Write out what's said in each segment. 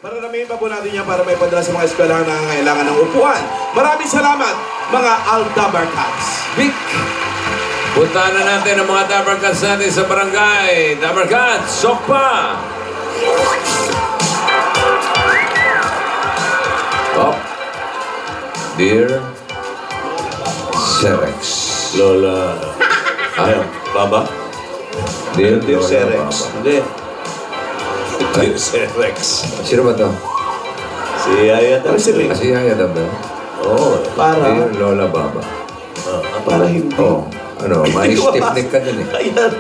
Pararamihin pa po natin yan para may padala sa mga eskwelahan na nangangailangan ng upuan. Maraming salamat, mga Aldabarcats. Vic! Puntahan na natin ang mga Dabarcats natin sa barangay. Dabarcats, sokpa! Oh. Dear Serex. Lola. Ayaw. Baba? Dear Serex. Hindi. Dear Serex. Sino ba to? Si Yaya Dab. Si Yaya Dab ba? Oo. Para? Dear Lola Baba. Para hindi. Oh. Ano, may stiff neck ka din eh. Ayan.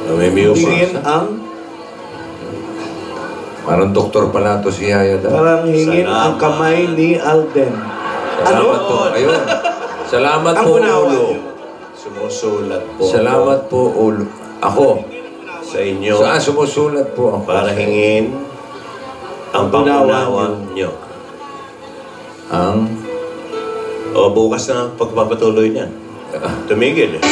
Namimiyo pa. Hingin ang... Parang doktor pala to si Yaya Dab. Parang hingin ang kamay ni Alden. Salamat po. Ayun. Salamat Ang po, unawa Ulo. niyo. Sumusulat po. Salamat po, Ulo. Ako. Sa inyo. Saan sumusulat po ako? Para hingin ang pangunawa nyo. Ang... O bukas na pagpapatuloy niyan. Tumigil eh.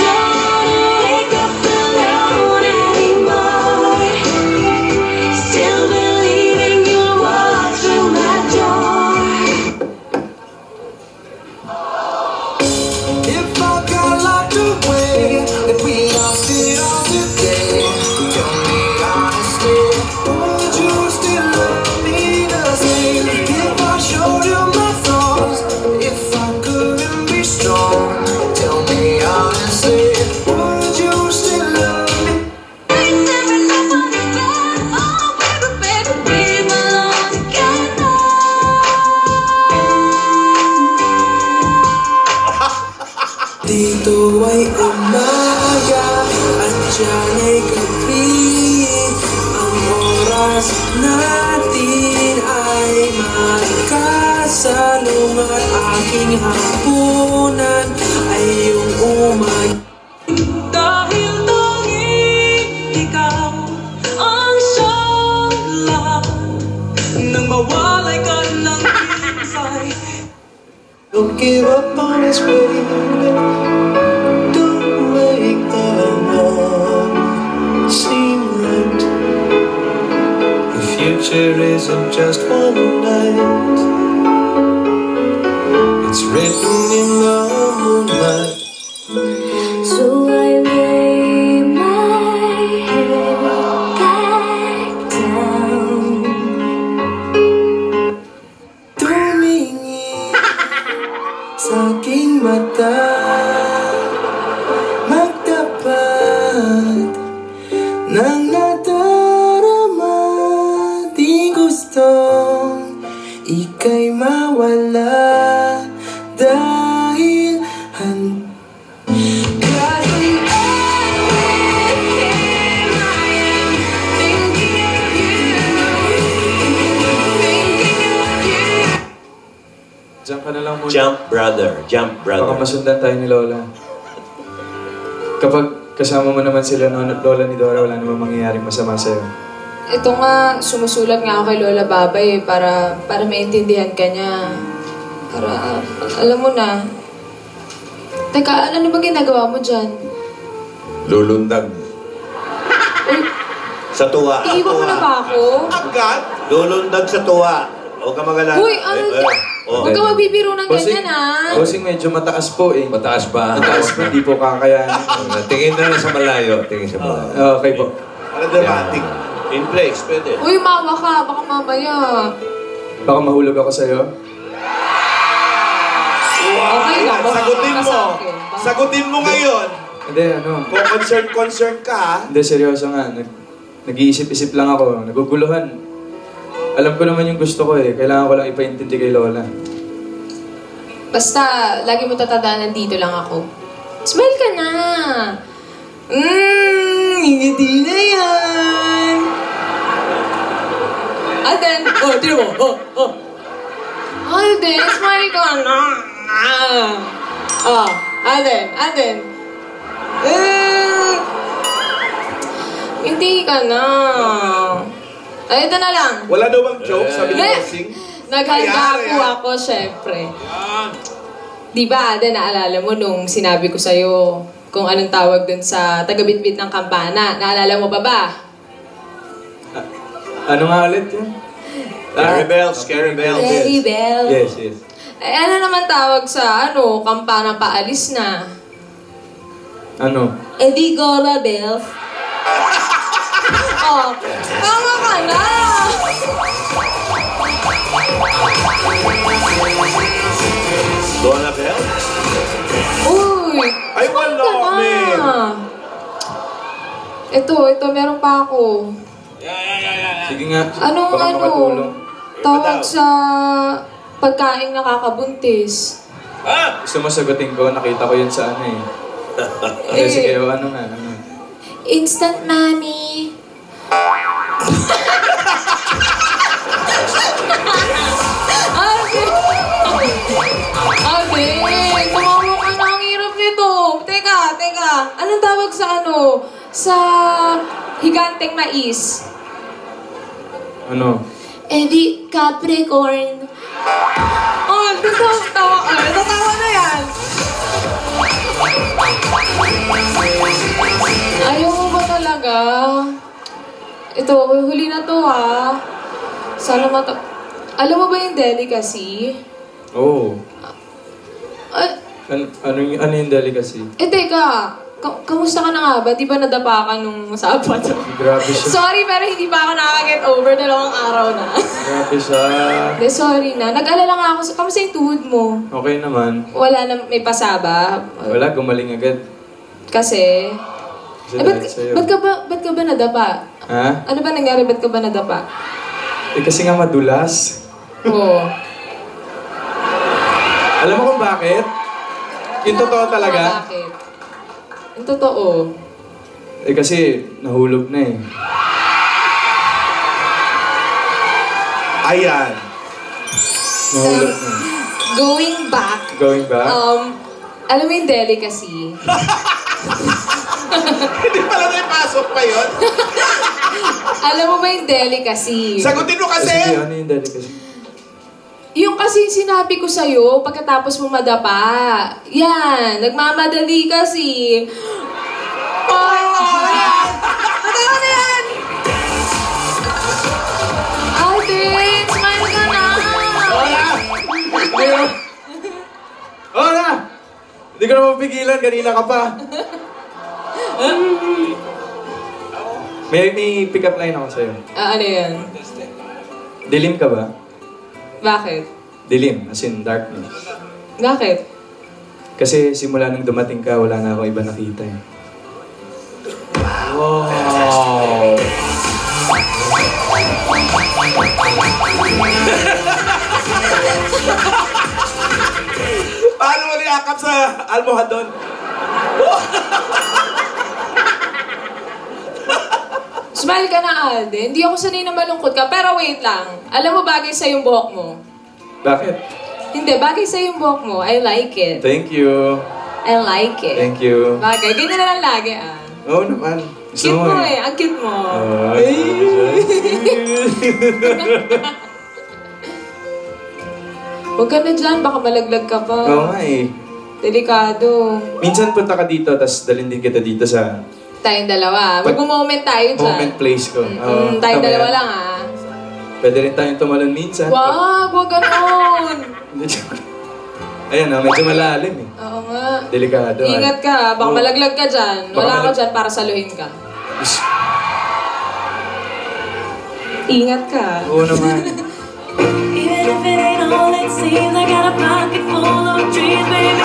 Dito ay umaga at dyan ay gabi. Ang oras natin ay magkasalong at aking hapunan ay yung umaga. Dahil tanging ikaw ang siyang lahat nang mawalay ka ng pinsay. Don't give up on us, baby. Don't make the love seem right. The future isn't just one night. It's written in the moonlight. So I lay my head back down. Tumingin sa aking mata, magtapat ng nadarama. Di gustong ika'y mawala dahil Diyan ka na lang muna. Jump brother. Jump brother. Baka masundan tayo ni Lola. Kapag kasama mo naman sila Lola ni Dora, wala namang mangyayaring masama sa'yo. Ito nga, sumusulat nga ako kay Lola Babay para maintindihan ka niya. Para, alam mo na. Teka, ano ba ginagawa mo dyan? Lulundag. Uy, Sa tuwa. iiwan mo na ba ako? Agad? Lulundag sa tuwa. Huwag ka mag-alala. Uy, huwag ka magbibiro ng ganyan, ha? Bossing, medyo mataas po eh. Mataas ba? Mataas po, hindi po kakayanin. Tingin na lang sa malayo. Tingin sa malayo. Okay po. Para dramatic. In place, pwede. Uy, mawa ka. Baka mamaya. Baka mahulog ako sa'yo. Okay lang. Sagutin mo. Sagutin mo ngayon. Hindi, ano. Kung concern ka, ha? Hindi, seryoso nga. Nag-iisip-isip lang ako. Naguguluhan. Alam ko naman yung gusto ko eh. Kailangan ko lang ipaintindi kay Lola. Basta, lagi mo tatandaan nandito lang ako. Smile ka na. Hindi na yan. Alden, tira mo. Alden, smile ka na. Alden. Hindi ka na. Ay, ito na lang. Wala daw bang joke, sabi ni Bossing? Naghanda po ako, syempre. Diba, Alden, naalala mo nung sinabi ko sa'yo kung anong tawag dun sa taga-bitbit ng kampana? Naalala mo ba ba? Ano nga ulit yun? Scary bells, scary bells. Very well. Yes, yes. Eh, ano naman tawag sa, kampana paalis na? Ano? Di Gola Bells. Oh, tama ka na! Donna Bell? Uy! Ay, saan wala, ka na? man. Ito, meron pa ako. Sige nga. Anong baka makatulong. tawag sa pagkain nakakabuntis? Gusto mo sagutin ko, nakita ko yun sa ano eh. Okay, sige, ano nga, ano? Instant Mommy. Ate, tumawa ka na, ang hirap nito. Teka. Anong tawag sa sa higanteng mais? Ano? Di Capricorn. Oh, tatawa na yan. Ayaw mo ba talaga? Ito, huli na to ha. Sana Alam mo ba yung delicacy? Oh. Ay, Ano yung delicacy? teka. Kamusta ka na nga ba? Di ba nadapa ka nung Sabado? Grabe siya. Sorry, pero hindi pa ako nakaka-get over. 2 araw na. Grabe siya. Hindi, sorry na. Nag-alala nga ako. Kamusta yung tuhod mo? Okay naman. Wala na, may pasaba? Wala, gumaling agad. Kasi? Kasi ba't dahil sa'yo. ba't ka ba nadapa? Ha? Ano ba nangyari? Ba't ka ba nadapa? Kasi nga madulas. Oo. Alam mo kung bakit? Yung totoo talaga. Bakit? Yung totoo. Kasi nahulog na eh. Ayan. Nahulog na. Going back. Going back? Alam mo yung delicacy? Hindi pala na ipasok pa yun. Alam mo ba yung delicacy? Sagutin mo kasi. Sige, ano yung delicacy? Yung kasi sinabi ko sa'yo, pagkatapos mo madapa. Yan, nagmamadali kasi. Ay, matawa na yan! Ate, smile ka na! Oo na! Hindi ko na mapigilan, kanina ka pa. May pick-up line ako sa'yo. Ano yan? Dilim ka ba? Bakit? Dilim, as in darkness. Bakit? Kasi simula nung dumating ka, wala na ako iba nakita eh. Wow! Paano mo niyakap sa almohadon? Smile ka na, Alden. Hindi ako sanay na malungkot ka. Pero wait lang. Alam mo, bagay sa yung buhok mo. Bakit? Hindi, bagay sa yung buhok mo. I like it. Thank you. I like it. Thank you. Bagay. Ganyan na lang lagi, Oo naman. Gusto Cute mo eh. Ang cute mo. Huwag ka na dyan. Baka malaglag ka pa. Oo nga eh. Delikado. Minsan punta ka dito, tapos dalhin din kita dito sa Tayong dalawa. Mag-moment tayo dyan. moment place ko. Oo, tayong tama dalawa yan. lang, ah. Pwede rin tayong tumalon minsan. Wag ganon. Ayan, medyo malalim eh. Oo nga. Delikado. Ingat ka. Baka Oo. malaglag ka dyan. Baka Wala ka dyan para saluhin ka. Is- Ingat ka. Oo naman. Even if it ain't all it seems, I got a pocket full of dreams, baby.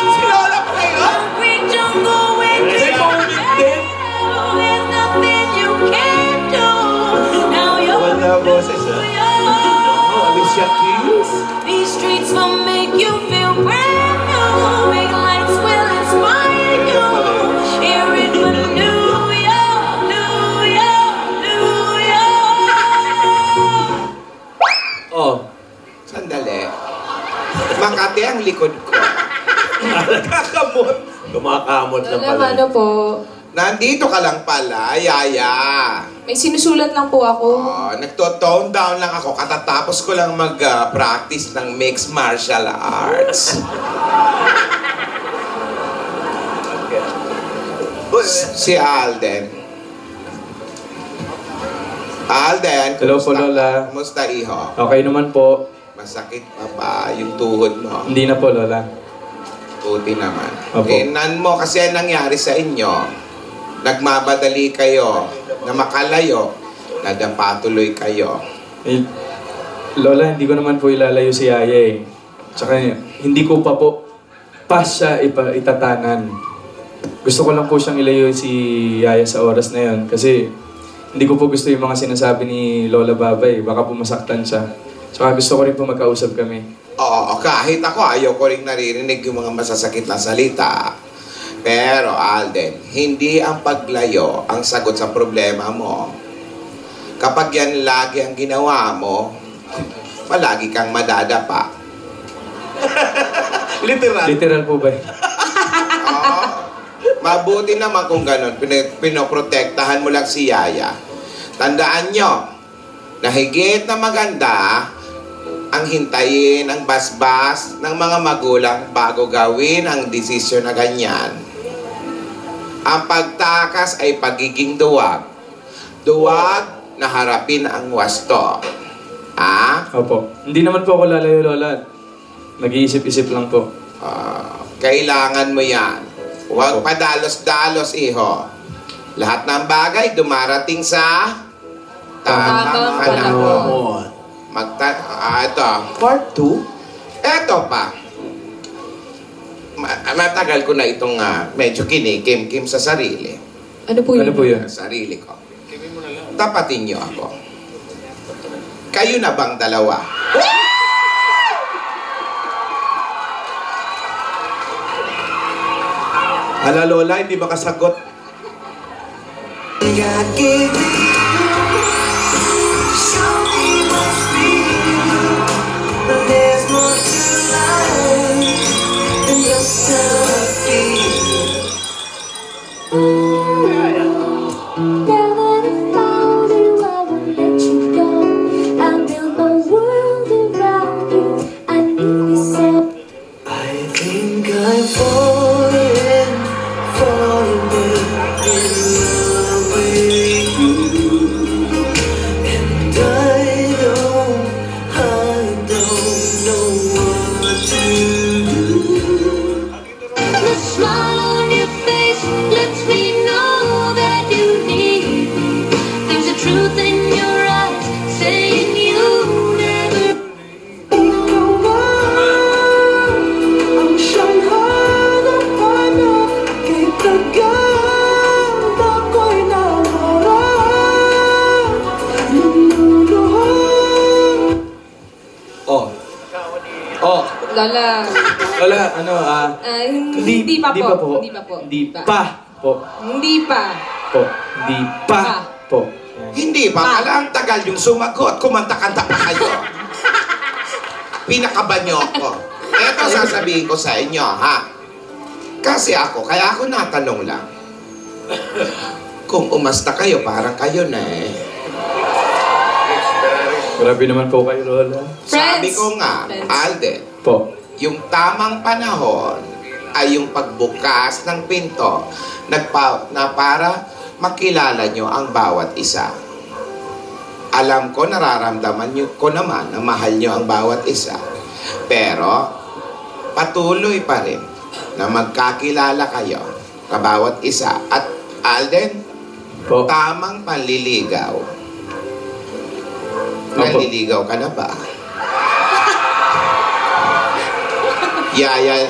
Si Lola pa kayo? Concrete jungle with May moment din. there's nothing you can't do. Now you're Wala boses, ha? Oh, Alicia Keys. these streets will make you feel brand new. Big lights will inspire you. Hear it for New York, New York, New York. Oh, Sandali. Makati ang likod ko. Nakakamot. Kumakamot na Alam, pala. ano po. Nandito ka lang pala, Yaya. May sinusulat lang po ako. Oh, nagto-tone down lang ako. Katatapos ko lang mag-practice ng mixed martial arts. Si Alden. Alden, Hello po, Lola. Kumusta, iho? Okay naman po. Masakit pa ba yung tuhod mo? Hindi na po, Lola. Buti naman. Opo. Tingnan mo kasi ang nangyari sa inyo. Nagmabadali kayo na makalayo, nadapa tuloy kayo. Eh, Lola, hindi ko naman po ilalayo si Yaya eh. Tsaka hindi ko pa po siya itatanan. Gusto ko lang po siyang ilayo si Yaya sa oras na yon kasi hindi ko po gusto yung mga sinasabi ni Lola Babay. Baka po masaktan siya. Tsaka gusto ko rin po magkausap kami. Oo, kahit ako ayaw ko rin naririnig yung mga masasakit na salita. Pero Alden, hindi ang paglayo ang sagot sa problema mo. Kapag yan lagi ang ginawa mo, palagi kang madadapa. Literal. Literal po ba? Oo. Mabuti naman kung ganun. Pinoprotektahan mo lang si Yaya. Tandaan nyo, na higit na maganda ang hintayin ang basbas ng mga magulang bago gawin ang desisyon na ganyan. Ang pagtakas ay pagiging duwag. Duwag na harapin ang wasto. Opo. Hindi naman po ako lalayo, Lola. Nag-iisip-isip lang po. Kailangan mo yan. Huwag padalos-dalos, iho. Lahat ng bagay dumarating sa tamang panahon. Ito. Part 2? Ito pa. Matagal ko na itong medyo kinikim-kim sa sarili. Ano po yun? Ano po yun? Sa sarili ko. Tapatin niyo ako. Kayo na bang dalawa? Hala, Lola, hindi makasagot. Now that I found you, I won't let you go. I built my world around you. I need you so. I think I'm falling in love with you. And I don't know what to do. The smile on your face lets me know that you need me. There's a truth in your eyes saying you'll never. Ang siyang hanap-hanap kay tagad ako'y naharap. Niluluhan. Oh. Oh. Lola, Lola, ano, hindi pa po. Hindi pa po. Hindi pa. Po. Hindi pa po. Hindi pa. Ang tagal yung sumagot. Kumanta-kanta pa kayo. Pinakaban niyo ako. Ito sasabihin ko sa inyo, ha? Kasi kaya ako natanong lang. Kung umasta kayo, parang kayo na eh. Grabe naman po kayo, Lola. Sabi ko nga, Friends. Alden, Po. yung tamang panahon ay yung pagbukas ng pinto na para makilala nyo ang bawat isa. Alam ko, nararamdaman ko naman na mahal nyo ang bawat isa. Pero, patuloy pa rin na magkakilala kayo sa bawat isa. At Alden, Po. tamang panliligaw. Opo. Naliligaw ka na ba? Yaya,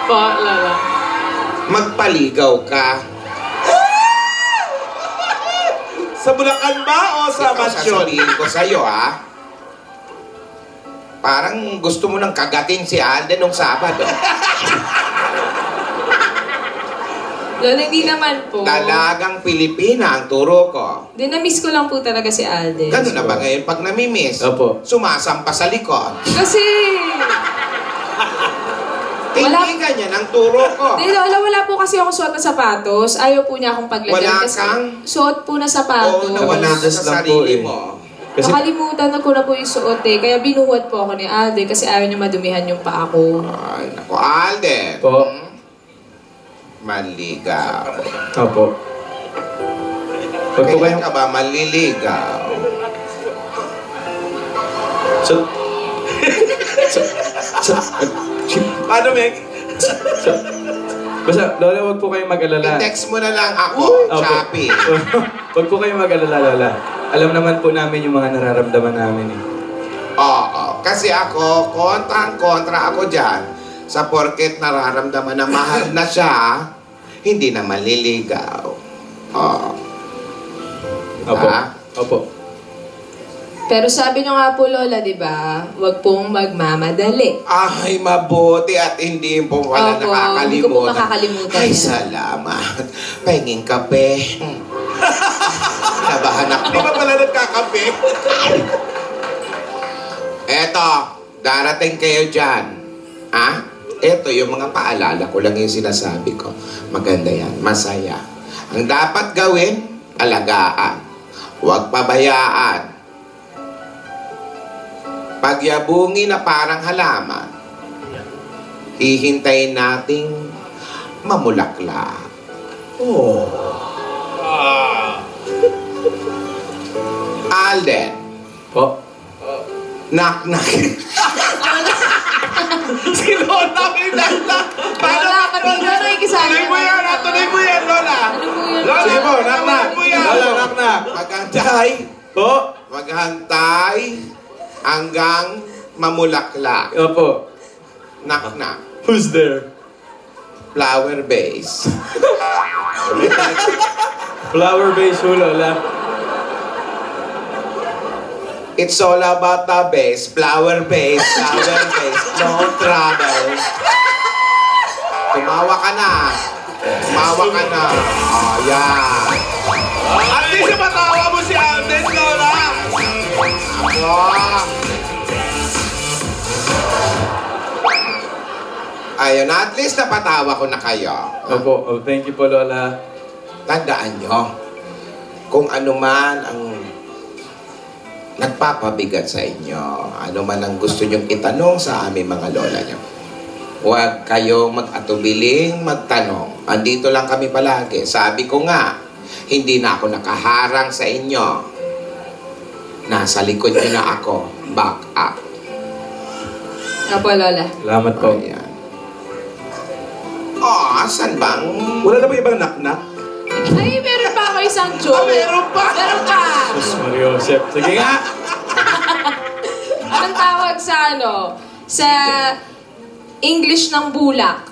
Po, Lola. magpaligaw ka. Sa Bulacan ba o sa Ikaw mansyon? sasabihin ko sa'yo, ha? Parang gusto mo nang kagatin si Alden nung Sabado. Lola, hindi naman po. Dalagang Pilipina ang turo ko. Na-miss ko lang po talaga si Alden. Gano'n na ba ngayon pag namimiss? Opo. Sumasampa sa likod. Kasi... Hindi ganyan ang turo ko. Hindi, Lola, wala po kasi akong suot na sapatos. Ayaw po niya akong paglagyan. Wala kasi kang? suot po na Oo, sapatos. nawala ka Just sa lang po sarili eh. mo. Kasi, Nakalimutan na ko na po yung suot eh. Kaya binuhat po ako ni Alden kasi ayaw niya madumihan yung paa ko. Ay, naku, Alden. Po. Manligaw. Opo. Huwag po Kailan kayong... ka ba maliligaw? Sa... Paano, Meg? Basta, Lola, huwag po kayong mag-alala. I-text mo na lang ako, Opo. Chappy. Huwag po kayong mag-alala, Lola. Alam naman po namin yung mga nararamdaman namin eh. Oo, kasi ako, kontrang-kontra ako dyan. Sa porket nararamdaman na mahal na siya, hindi na maliligaw. Oo. Opo. Ah? Opo. Pero sabi nyo nga po, Lola, di ba? Huwag pong magmamadali. Ay, mabuti at hindi po wala Opo, nakakalimutan. hindi ko po makakalimutan Ay, yan. salamat. Pahinging kape. Nabahan ako. Di ba pala nagkakape? Eto, darating kayo dyan. Ha? Eto, yung mga paalala ko lang yung sinasabi ko. Maganda yan, masaya. Ang dapat gawin, alagaan. Huwag pabayaan. Pagyabungi na parang halaman, hihintayin nating mamulaklak. Alden, Po. knock-knock. Si Lola may knock-knock. Lola, pati ka nakikisali. Tuloy mo yan, tuloy mo yan, Lola. Ano po yun? Lola, Sige po, knock-knock. tuloy mo yan. Lola, knock-knock. Maghantay. Po. Maghantay hanggang mamulaklak. Opo. Knock-knock. Who's there? Flower base. Flower base ho, Lola. It's all about the base. Flower base. Flower base. No trouble. Tumawa ka na. Tumawa ka na. Oh, yan. At least matawa mo si Alden, Lola. Oh. Ayun, at least napatawa ko na kayo. Opo. Oh, thank you po, Lola. Tandaan nyo, kung ano man ang nagpapabigat sa inyo, ano man ang gusto nyong itanong sa aming mga lola nyo, huwag kayong mag-atubiling magtanong. Andito lang kami palagi. Sabi ko nga, hindi na ako nakaharang sa inyo. Nasa likod nyo na ako. Back up. Opo, Lola. Salamat po. Ayan. Oh, saan bang? Wala na ba ibang knock-knock? Ay, meron pa ako isang joke. Meron pa? Meron pa. Sus Mariosep. Sige nga. Anong tawag sa ano? Sa English ng bulak.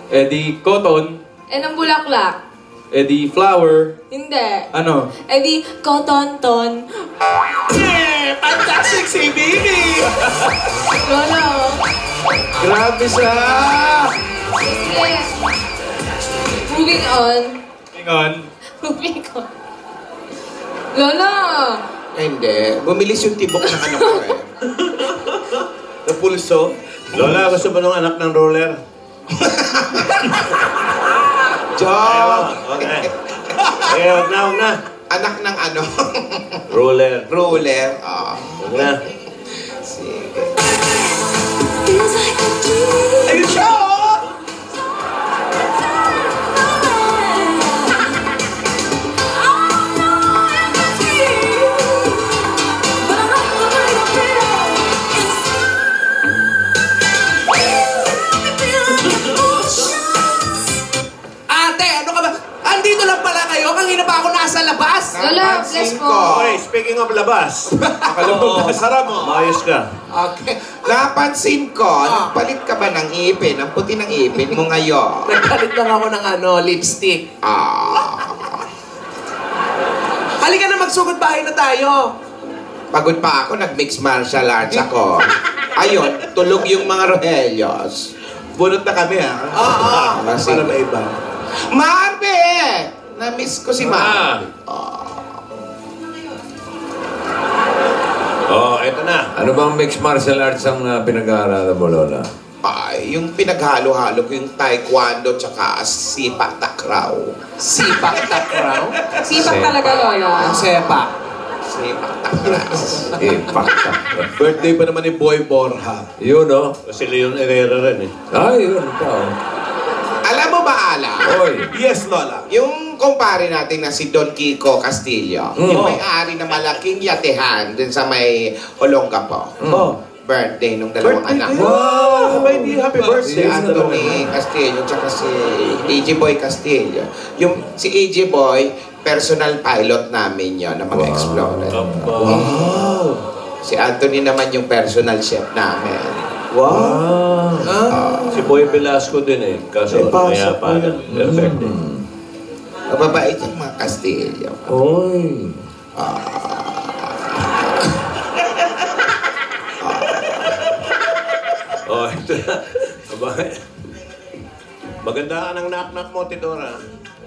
Di cotton. Ng bulaklak. Di flower. Hindi. Ano? Di kotonton. Yeah! Fantastic si Bibi! Lola. Grabe siya! Sige. Moving on. Hang on. Moving on. Lola. Hindi. Bumilis yung tibok ng ano ko eh. Napulso. Lola, gusto mo nung anak ng roller? Joke! Okay. Okay, wag na. Anak ng ano? Roller. Ruler. Oh. Wag na. Sige. Feels like a dream. Ayun siya, oh! Ate, ano ka ba? Andito lang pala kayo. Kanina pa ako nasa labas. Lola, Napansin bless po. ko. Okay, speaking of labas. Oo, sarap mo. Maayos ka. Okay. Napansin ko, nagpalit ka ba ng ipin? Ang puti ng ipin mo ngayon. Nagpalit lang ako ng lipstick. Halika na, magsugod bahay na tayo. Pagod pa ako, nag-mix martial arts ako. Ayun, tulog yung mga Rohelios. Bunot na kami, ha? Oo. Para maiba. Marbe! Na-miss ko si Marbe. Oh, eto na. Ano bang mixed martial arts ang pinag-aaralan mo, Lola? Ay, yung pinaghalo-halo ko yung taekwondo tsaka sipak takraw. Sipak takraw. Sipak talaga, Lola. Ang sepak. Sipak takraw. Pakta. Birthday pa naman ni Boy Borja. Yun, oh. Kasi Leon Herrera rin, eh. Ay, yun pa, oh. Alam mo ba, Ala? Oy. Yes, Lola. Yung kumpare natin na si Don Kiko Castillo, yung may-ari na malaking yatehan dun sa may Olongapo. Birthday nung dalawang anak. Wow! Happy Si birthday. Anthony Castillo tsaka si AJ Boy Castillo. Yung si AJ Boy, personal pilot namin yon ng mga Explorer. Wow! Si Anthony naman yung personal chef namin. Wow! Si Boy Velasco din eh. Kaso kaya pa. Perfect eh. Mababait yung mga Castillo. Oy! Oh, ito na. Aba, maganda ka ng knock-knock mo, Tidora.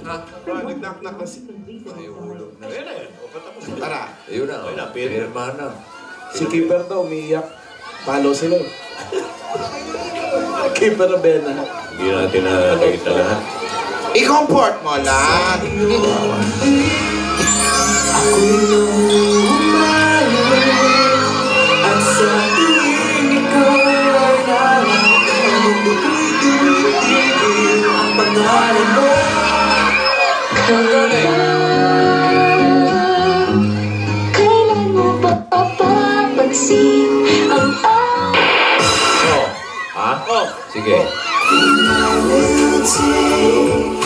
Nag-knock-knock na si... Ayan na yan. O, patapos na. Tara. Ayun na. Ayun na, Pinirmahan na. Si Keeper daw, umiiyak. Palo sila eh. Keeper na Bena. Hindi natin nakakita lahat. I-comport mo lang. Ako'y lumayo at sa tuwing ikaw ay nalang ang mundo ko'y tumitigil ang pangalan mo. Kailan mo ba papapansin ang Oh. Ha? Oh. Sige. I will take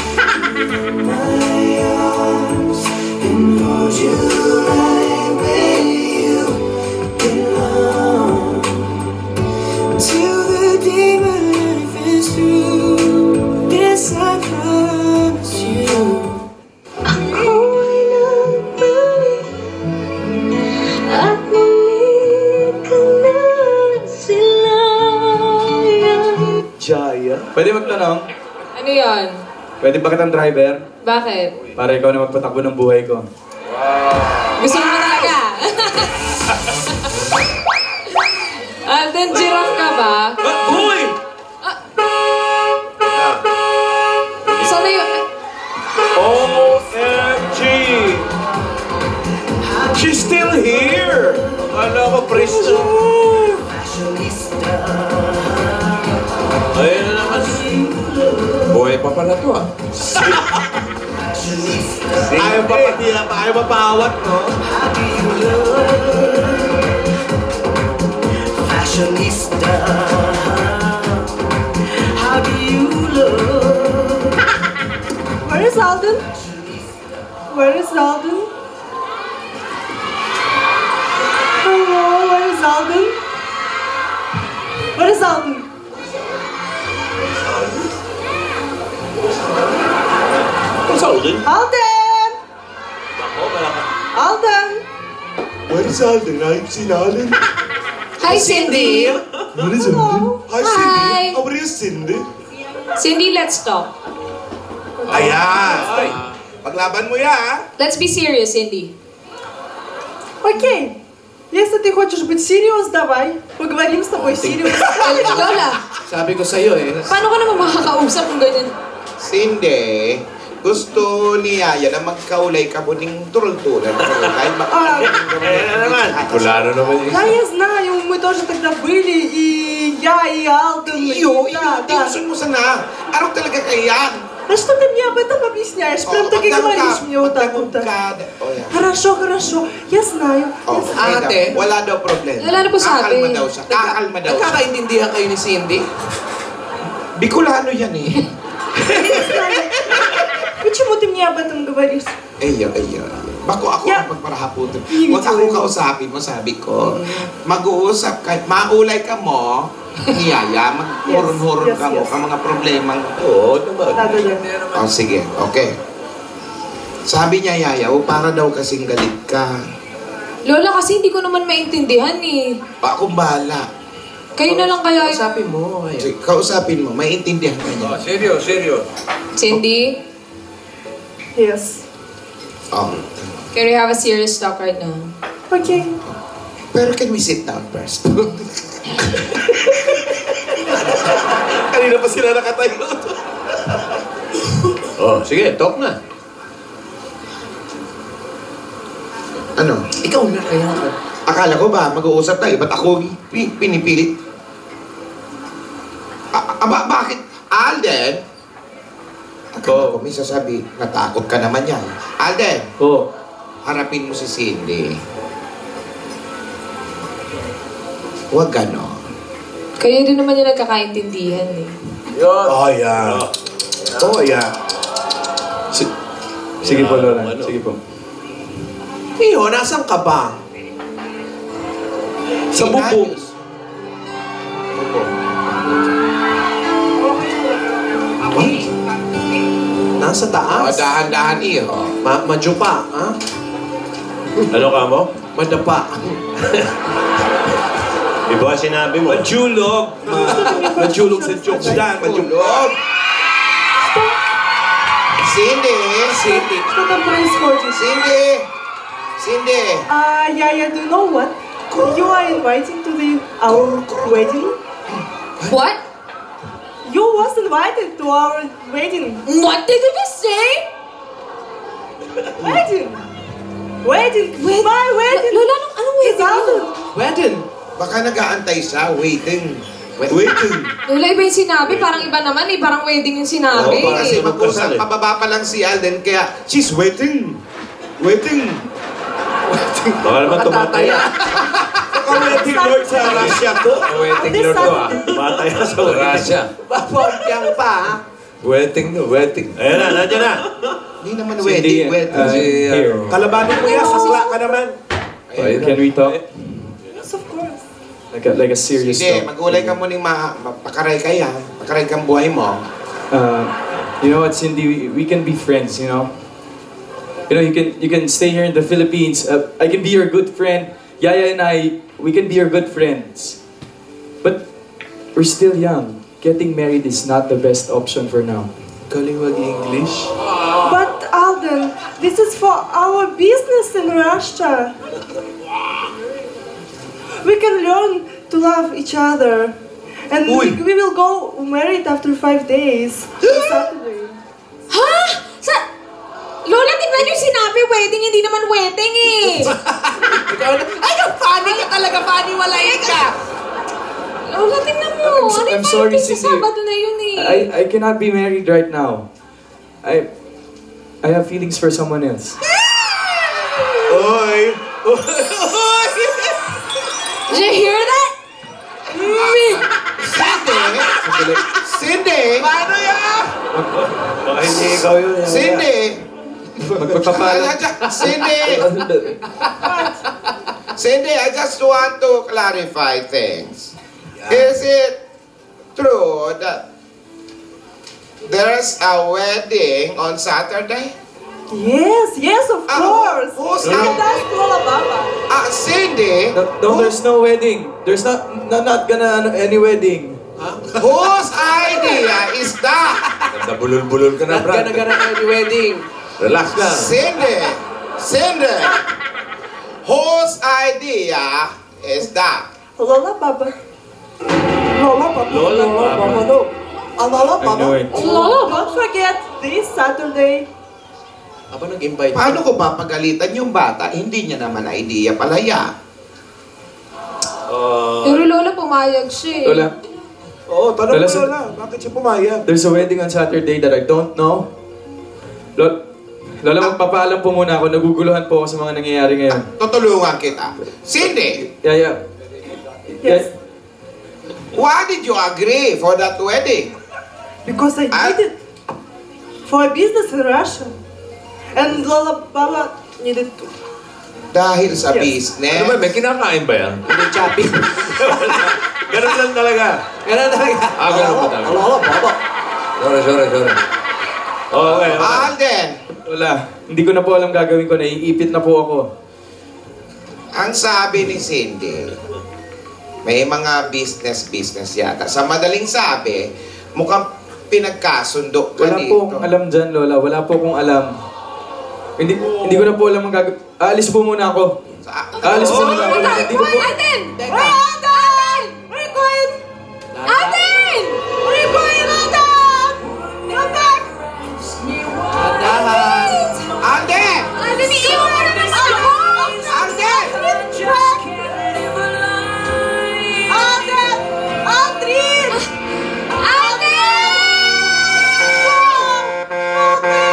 my arms and hold you right where you belong till the day my life is through. Yes, I promise you. ako'y nagbalik at muli ka na silayan. Jaya. Pwede magtanong? Ano yan? Pwede ba kitang driver? Bakit? Para ikaw na magpatakbo ng buhay ko. Gusto mo talaga? Alden, giraffe ka ba? Uy! Sana yun? OMG! She's still here! Akala ko, Presto. Ayun na naman. Buhay pa pala to ah. Ayaw pa patira pa, ayaw mapawat, no? Fashionista, how do you look? Where is Alden? Where is Alden? Hello, where is Alden? Where is Alden? What's Alden? Alden! Ako, malaka. Alden! Where is Alden? I've seen Alden. Hi, Cindy! Where is Hello. Hi, Hi. Cindy. Where is Cindy? Cindy, let's talk. Ayan. Paglaban mo ya. Let's be serious, Cindy. Окей. Если ты хочешь быть serious, давай. Поговорим с тобой serious. Lola, Sabi ko sa'yo eh. paano ka naman makakausap kung ganyan? Cindy, gusto ni Yaya na magkaulay ka mo ng turul-turan. Dahil Wala na naman Да, я знаю, мы тоже тогда были, и я, и Алden. Iyo, Да, да. Tinsun mo sana. Araw talaga kaya. Да что ты мне об этом объясняешь? Прям так и говоришь мне вот так вот. Хорошо, хорошо. Я знаю. Oh, Ate. wala daw problema. Wala na po sabi. Kakalma daw siya. Kakalma daw siya. Nagkakaintindihan kayo ni Cindy? Bicolano yan eh. Я знаю. Почему ты мне об этом говоришь? Iyo. Bako ako Yeah. ang pagparahaputin. Hindi Huwag ako ko- kausapin mo, sabi ko. Mag-uusap ka, maulay ka mo, ni Yaya, maghuron-huron Yes, ka mo, yes. ka mga problemang. Oo, naman. Да, да, да. Oh, sige, okay. Sabi niya, Yaya, para daw kasing galit ka. Lola, kasi hindi ko naman maintindihan eh. Pa akong bahala. Kayo na lang kaya yung... Sabi mo. Ayun. Sige, kausapin mo, maintindihan ka niya. Oh, seryo. Cindy, Yes. Oh. can we have a serious talk right now? Окей. Pero can we sit down first? Kanina pa sila nakatayo. Oh, sige, talk na. Ano? Ikaw na kaya. Akala ko ba mag-uusap tayo? Ba't ako pinipilit? Bakit? Alden? Oh. may sasabi, natakot ka naman yan. Alden, Po. harapin mo si Cindy. Huwag gano'n. Kayo din naman yung nagkakaintindihan eh. Oh, yeah. Oh, yeah. Sige po, Lola. Sige po. Iyo, nasan ka ba? Sa bubong. Nasa O, taas? dahan-dahan iyo. Madjupa, ha? Ano ka mo? Madapa. Iba ka sinabi mo. Majulog. Majulog sa jokes. Majulog. Cindy! City. Что там происходит? Cindy! Cindy! Yaya, do you know what? You are invited to our wedding? What? You was invited to our wedding. What did you just say? Wedding! Wedding! My wedding! Lola, anong Is wedding yun? Wedding. Baka nag-aantay siya, waiting. Waiting. Lola, iba yung sinabi. Parang iba naman eh. Parang wedding yung sinabi. Oo, Kasi Sunod kasal mag-usap, eh. pababa pa lang si Alden, kaya she's waiting. Waiting. Baka naman tumataya. Wedding Lord sa Russia to. Wedding lord to ah. Tumataya sa Russia. Papogyang pa, ha? Wedding no, wedding. Ayan na, nandiyan na. Hindi naman Cindy, wedding, wedding. here. Kalabanin mo yan, sakla ka naman. Can we talk? Yes, of course. Like a serious Hindi, talk. magulay ka muning mapakaray ka yan. Pakaray kang buhay mo. You know what, Cindy? We can be friends. You know. You know, you can stay here in the Philippines. I can be your good friend. Yaya and I, we can be your good friends. But we're still young. Getting married is not the best option for now. Galing mag-English. But Alden, this is for our business in Russia. We can learn to love each other. And we will go married after 5 days. On Saturday. Ha? Lola, tignan yung sinabi wedding. Hindi naman wedding eh. Ay, funny ka talaga, funny. Walayan ka. Lola, tignan mo. I'm sorry, Sa Cindy. Sabado na yun eh. I cannot be married right now. I have feelings for someone else. Oy. Did you hear that? Cindy! Cindy! Paano yan? Baka hindi ikaw yun. Cindy! Magpapaalam. Cindy! Cindy, I just want to clarify things. Is it true that there's a wedding on Saturday? Yes, of course. Who's That's Lola Baba. Cindy? No, there's no wedding. There's not gonna any wedding. Whose idea is that? Nabulol-bulol ka na, Not Brad. gonna any wedding. Relax lang. Cindy, whose idea is that? Lola Baba. Lola Baba. Lola Baba. No. Lola I know Baba. it. Don't forget this Saturday. Aba, nag-invite. Paano ko ba pagalitan yung bata? Hindi niya naman idea palaya. Pero Lola, pumayag siya eh. Lola, Oo, tanong Lola, mo Lola. Bakit siya pumayag? there's a wedding on Saturday that I don't know. Lola, magpapaalam po muna ako. Naguguluhan po ako sa mga nangyayari ngayon. Tutulungan kita. Cindy, Yeah. Yes. why did you agree for that wedding? Because I did it for a business in Russia. And Lola Baba needed to. Dahil sa Yes. business. Ano ba, may kinakain ba yan? Hindi, choppy. Ganun lang talaga. Ganun talaga. Ganun pa talaga. Lola Baba. Sorry. Okay. Alden, Lola, hindi ko na po alam gagawin ko. Naiipit na po ako. ang sabi ni Cindy, may mga business yata. Sa madaling sabi, mukhang pinagkasundo ka Wala dito. po akong alam dyan, Lola. Wala po akong alam. Hindi ko na po alam ang gagawin. Aalis po muna ako. Aalis po muna ako. Hindi ko po... Atin! Atin! Where are you going? Atin! Where are you going, Atin? Come back! Alden! Atin, iiwan mo naman ako! Alden! Alden! Aldrin! Atin! Alden!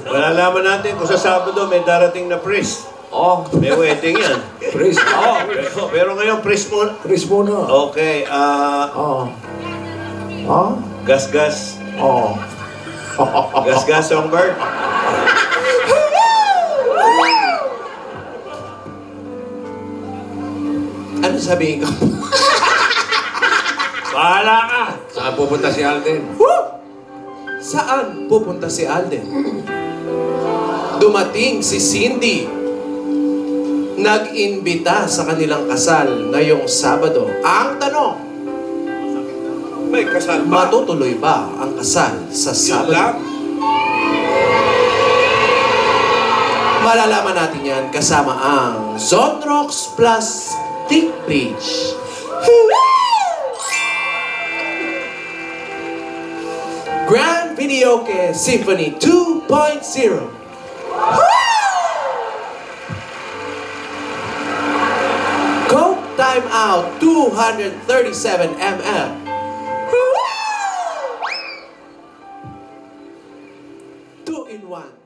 Malalaman natin kung sa Sabado may darating na priest. Oh, May wedding yan. Chris. Oh, Pero ngayon, priest muna. Chris muna. Okay, Oh. Oh. gas-gas. Oh. Gas-gas, songbird. Ano sabihin ko? Bahala ka. Saan pupunta si Alden? Saan pupunta si Alden? Dumating si Cindy. Nag-imbita sa kanilang kasal ngayong Sabado. Ang tanong, May kasal ba? matutuloy ba ang kasal sa Yun Sabado? lang. Malalaman natin yan kasama ang Zonrox Plus Tick Page. Grand Videoke Symphony 2.0. Coke Time Out 237 ml. 2 in 1.